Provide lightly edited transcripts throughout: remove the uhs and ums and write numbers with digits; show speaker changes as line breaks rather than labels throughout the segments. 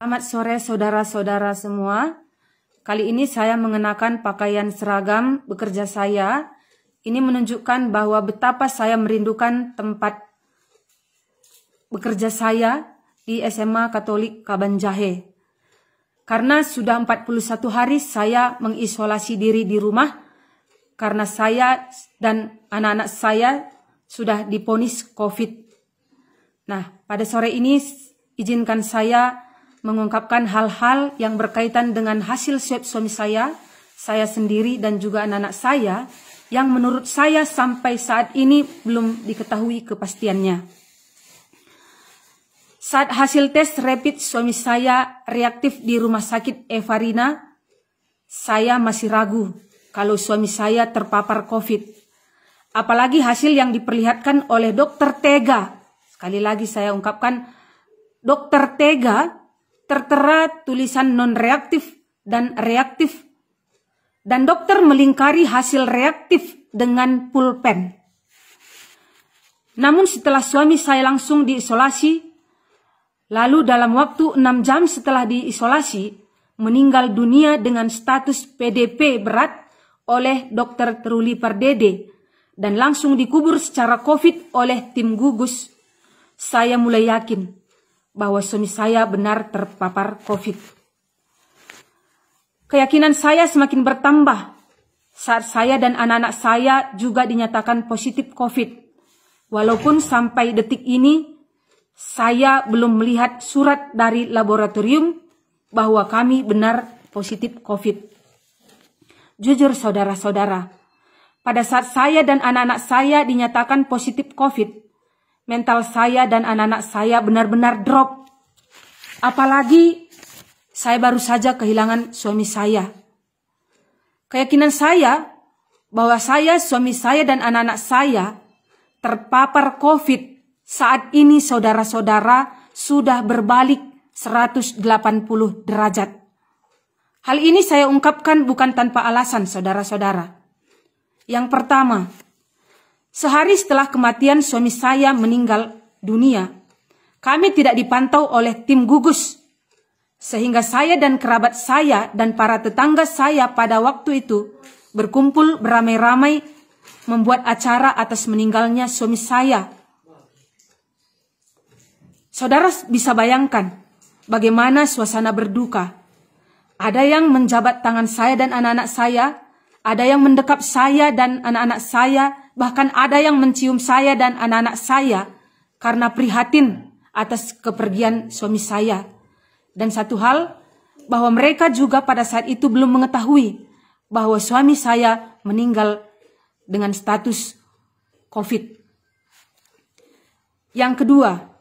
Selamat sore saudara-saudara semua. Kali ini saya mengenakan pakaian seragam bekerja saya. Ini menunjukkan bahwa betapa saya merindukan tempat bekerja saya di SMA Katolik Kabanjahe. Karena sudah 41 hari saya mengisolasi diri di rumah karena saya dan anak-anak saya sudah divonis COVID. Nah, pada sore ini izinkan saya mengungkapkan hal-hal yang berkaitan dengan hasil swab suami saya sendiri dan juga anak-anak saya yang menurut saya sampai saat ini belum diketahui kepastiannya. Saat hasil tes rapid suami saya reaktif di rumah sakit Evarina, saya masih ragu kalau suami saya terpapar COVID. Apalagi hasil yang diperlihatkan oleh dokter Tega. Sekali lagi saya ungkapkan, dokter Tega tertera tulisan non-reaktif dan reaktif. Dan dokter melingkari hasil reaktif dengan pulpen. Namun setelah suami saya langsung diisolasi, lalu dalam waktu 6 jam setelah diisolasi, meninggal dunia dengan status PDP berat oleh Dr. Truli Pardede dan langsung dikubur secara COVID oleh tim gugus, saya mulai yakin bahwa suami saya benar terpapar COVID. Keyakinan saya semakin bertambah saat saya dan anak-anak saya juga dinyatakan positif COVID. Walaupun sampai detik ini saya belum melihat surat dari laboratorium bahwa kami benar positif COVID. Jujur saudara-saudara, pada saat saya dan anak-anak saya dinyatakan positif COVID, mental saya dan anak-anak saya benar-benar drop. Apalagi saya baru saja kehilangan suami saya. Keyakinan saya bahwa saya, suami saya dan anak-anak saya terpapar COVID saat ini saudara-saudara sudah berbalik 180 derajat. Hal ini saya ungkapkan bukan tanpa alasan saudara-saudara. Yang pertama, sehari setelah kematian suami saya meninggal dunia, kami tidak dipantau oleh tim gugus. Sehingga saya dan kerabat saya dan para tetangga saya pada waktu itu berkumpul beramai-ramai membuat acara atas meninggalnya suami saya. Saudara bisa bayangkan bagaimana suasana berduka. Ada yang menjabat tangan saya dan anak-anak saya, ada yang mendekap saya dan anak-anak saya, bahkan ada yang mencium saya dan anak-anak saya karena prihatin atas kepergian suami saya. Dan satu hal, bahwa mereka juga pada saat itu belum mengetahui bahwa suami saya meninggal dengan status COVID. Yang kedua,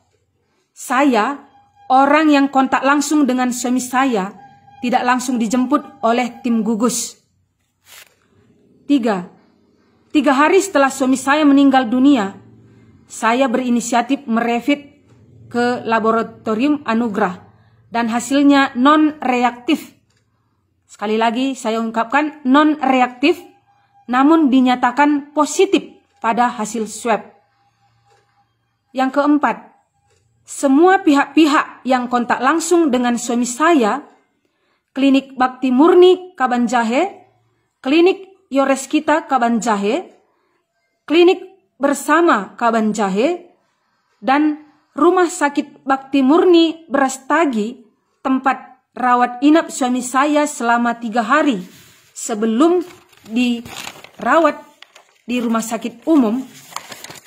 saya, orang yang kontak langsung dengan suami saya, tidak langsung dijemput oleh tim gugus. Tiga hari setelah suami saya meninggal dunia, saya berinisiatif merevit ke laboratorium Anugerah dan hasilnya non-reaktif. Sekali lagi saya ungkapkan non-reaktif, namun dinyatakan positif pada hasil swab. Yang keempat, semua pihak-pihak yang kontak langsung dengan suami saya, Klinik Bakti Murni Kabanjahe, Klinik Yoreskita Kabanjahe, Klinik Bersama Kabanjahe, dan Rumah Sakit Bakti Murni Brastagi, tempat rawat inap suami saya selama 3 hari sebelum dirawat di rumah sakit umum,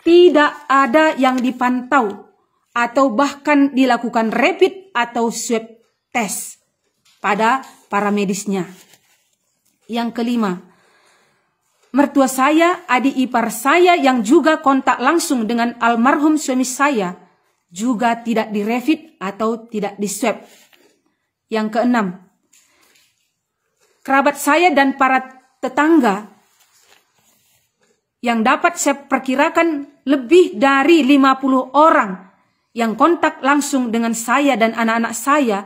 tidak ada yang dipantau atau bahkan dilakukan rapid atau swab test pada para medisnya. Yang kelima, mertua saya, adik ipar saya yang juga kontak langsung dengan almarhum suami saya juga tidak direvit atau tidak diswab. Yang keenam, kerabat saya dan para tetangga yang dapat saya perkirakan lebih dari 50 orang yang kontak langsung dengan saya dan anak-anak saya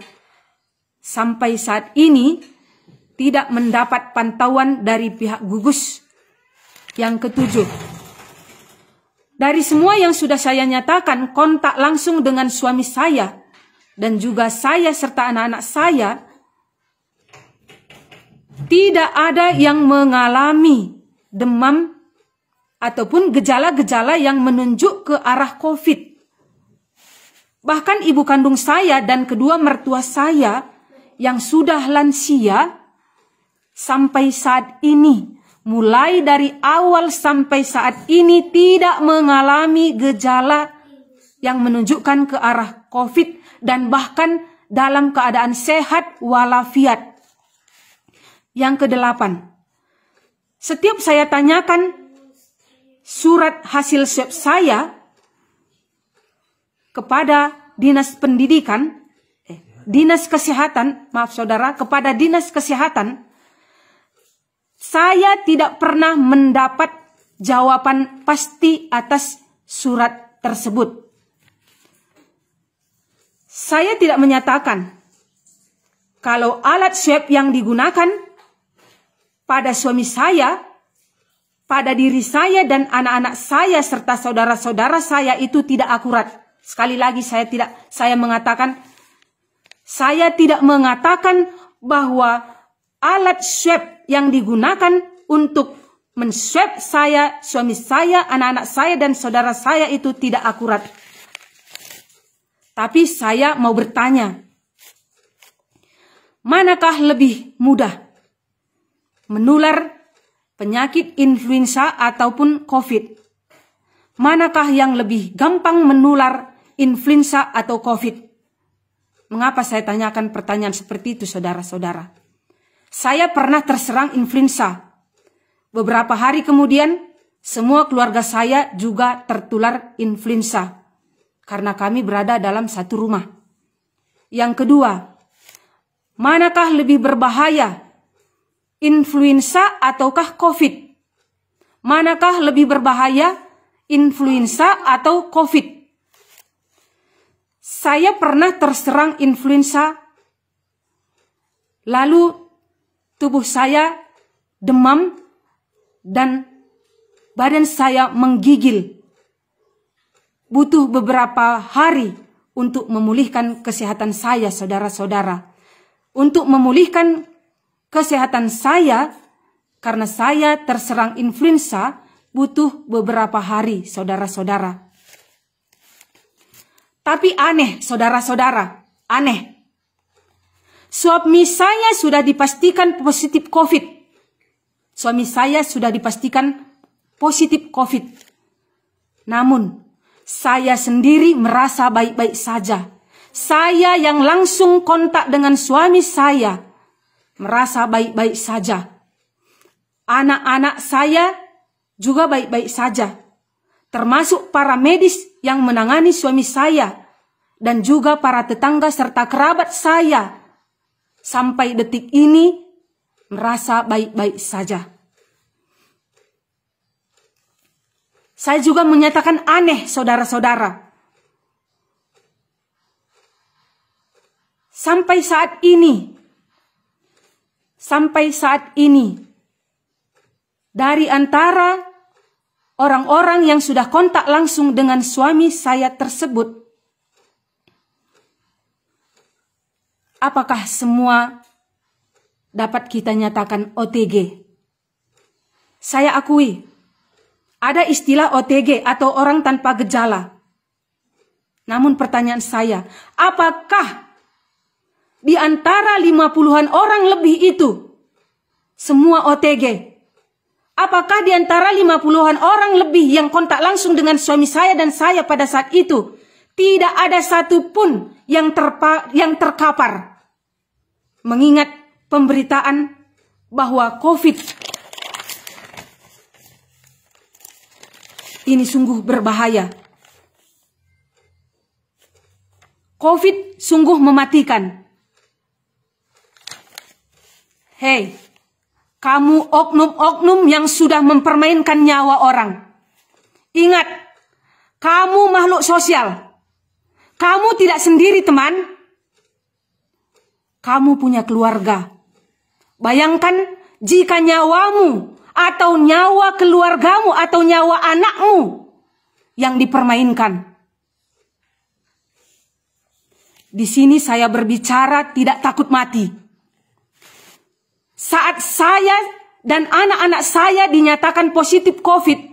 sampai saat ini tidak mendapat pantauan dari pihak gugus. Yang ketujuh, dari semua yang sudah saya nyatakan kontak langsung dengan suami saya dan juga saya serta anak-anak saya tidak ada yang mengalami demam ataupun gejala-gejala yang menunjuk ke arah COVID. Bahkan ibu kandung saya dan kedua mertua saya yang sudah lansia sampai saat ini, mulai dari awal sampai saat ini tidak mengalami gejala yang menunjukkan ke arah COVID dan bahkan dalam keadaan sehat walafiat. Yang ke-8, setiap saya tanyakan surat hasil swab saya kepada dinas pendidikan, dinas kesehatan, maaf saudara, kepada dinas kesehatan, saya tidak pernah mendapat jawaban pasti atas surat tersebut. Saya tidak menyatakan kalau alat swab yang digunakan pada suami saya, pada diri saya dan anak-anak saya serta saudara-saudara saya itu tidak akurat. Sekali lagi saya tidak mengatakan bahwa alat swab yang digunakan untuk menswab saya, suami saya, anak-anak saya dan saudara saya itu tidak akurat. Tapi saya mau bertanya, manakah lebih mudah menular penyakit influenza ataupun COVID? Manakah yang lebih gampang menular influenza atau COVID? Mengapa saya tanyakan pertanyaan seperti itu, saudara-saudara? Saya pernah terserang influenza. Beberapa hari kemudian, semua keluarga saya juga tertular influenza. Karena kami berada dalam satu rumah. Yang kedua, manakah lebih berbahaya? Influenza ataukah COVID? Manakah lebih berbahaya? Influenza atau COVID? Saya pernah terserang influenza, lalu tubuh saya demam dan badan saya menggigil. Butuh beberapa hari untuk memulihkan kesehatan saya, saudara-saudara. Untuk memulihkan kesehatan saya, karena saya terserang influenza, butuh beberapa hari, saudara-saudara. Tapi aneh, saudara-saudara, aneh. Suami saya sudah dipastikan positif COVID. Suami saya sudah dipastikan positif COVID. Namun, saya sendiri merasa baik-baik saja. Saya yang langsung kontak dengan suami saya merasa baik-baik saja. Anak-anak saya juga baik-baik saja. Termasuk para medis yang menangani suami saya. Dan juga para tetangga serta kerabat saya. Sampai detik ini merasa baik-baik saja. Saya juga menyatakan aneh, saudara-saudara. Sampai saat ini, dari antara orang-orang yang sudah kontak langsung dengan suami saya tersebut, apakah semua dapat kita nyatakan OTG? Saya akui, ada istilah OTG atau orang tanpa gejala. Namun pertanyaan saya, apakah di antara 50-an orang lebih itu semua OTG? Apakah di antara 50-an orang lebih yang kontak langsung dengan suami saya dan saya pada saat itu tidak ada satupun yang terkapar? Mengingat pemberitaan bahwa COVID ini sungguh berbahaya. COVID sungguh mematikan. Hei, kamu oknum-oknum yang sudah mempermainkan nyawa orang. Ingat, kamu makhluk sosial. Kamu tidak sendiri, teman. Kamu punya keluarga. Bayangkan jika nyawamu atau nyawa keluargamu atau nyawa anakmu yang dipermainkan. Di sini saya berbicara tidak takut mati. Saat saya dan anak-anak saya dinyatakan positif COVID,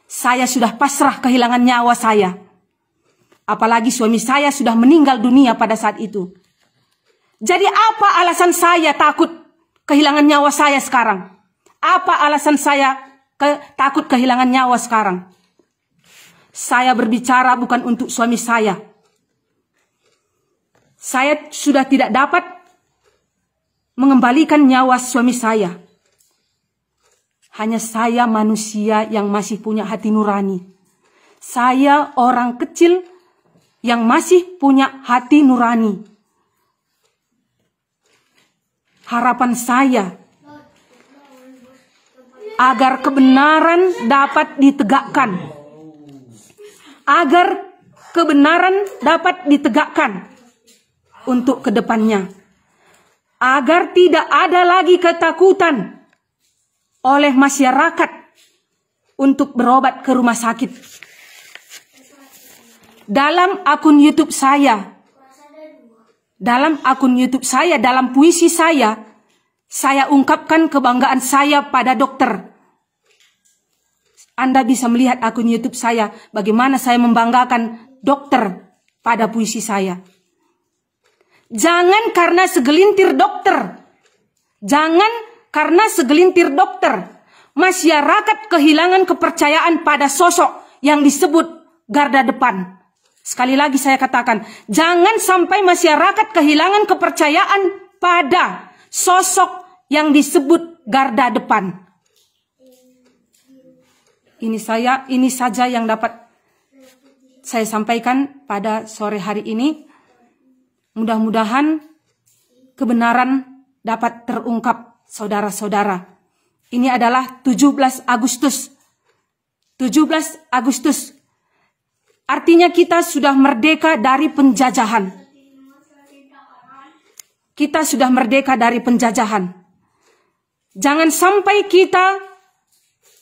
saya sudah pasrah kehilangan nyawa saya. Apalagi suami saya sudah meninggal dunia pada saat itu. Jadi apa alasan saya takut kehilangan nyawa saya sekarang? Apa alasan saya takut kehilangan nyawa sekarang? Saya berbicara bukan untuk suami saya. Saya sudah tidak dapat mengembalikan nyawa suami saya. Hanya saya manusia yang masih punya hati nurani. Saya orang kecil yang masih punya hati nurani. Harapan saya agar kebenaran dapat ditegakkan. Agar kebenaran dapat ditegakkan untuk kedepannya. Agar tidak ada lagi ketakutan oleh masyarakat untuk berobat ke rumah sakit. Dalam akun YouTube saya, dalam puisi saya ungkapkan kebanggaan saya pada dokter. Anda bisa melihat akun YouTube saya, bagaimana saya membanggakan dokter pada puisi saya. Jangan karena segelintir dokter. Masyarakat kehilangan kepercayaan pada sosok yang disebut garda depan. Sekali lagi saya katakan, jangan sampai masyarakat kehilangan kepercayaan pada sosok yang disebut garda depan. Ini saja yang dapat saya sampaikan pada sore hari ini. Mudah-mudahan kebenaran dapat terungkap, saudara-saudara. Ini adalah 17 Agustus. 17 Agustus. Artinya kita sudah merdeka dari penjajahan. Kita sudah merdeka dari penjajahan. Jangan sampai kita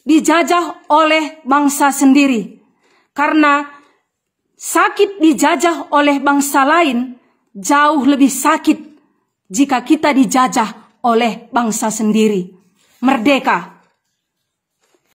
dijajah oleh bangsa sendiri. Karena sakit dijajah oleh bangsa lain jauh lebih sakit jika kita dijajah oleh bangsa sendiri. Merdeka.